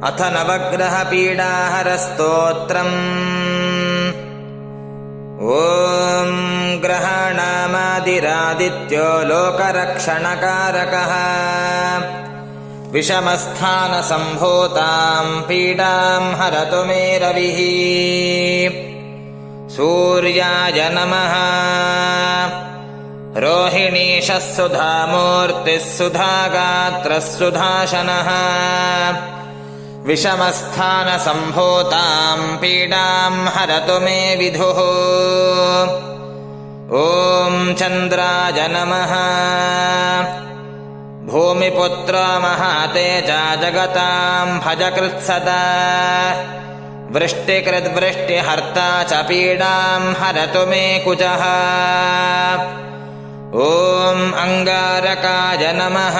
अथ नवग्रहपीडाहरस्तोत्रम्। ॐ ग्रहाणामादिरादित्यो लोकरक्षणकारकः विषमस्थानसम्भूतां पीडां हरतु मे रविः। सूर्याय नमः। रोहिणीशः सुधामूर्तिः सुधागात्रः सुधाशनः विषमस्थानसम्भूतां पीडां हरतु मे विधुः। ॐ चन्द्राय नमः। भूमिपुत्र महातेजा जगतां भजकृत्सदा वृष्टिकृद्वृष्टिहर्ता च पीडां हरतु मे कुजः। ॐ अङ्गारकाय नमः।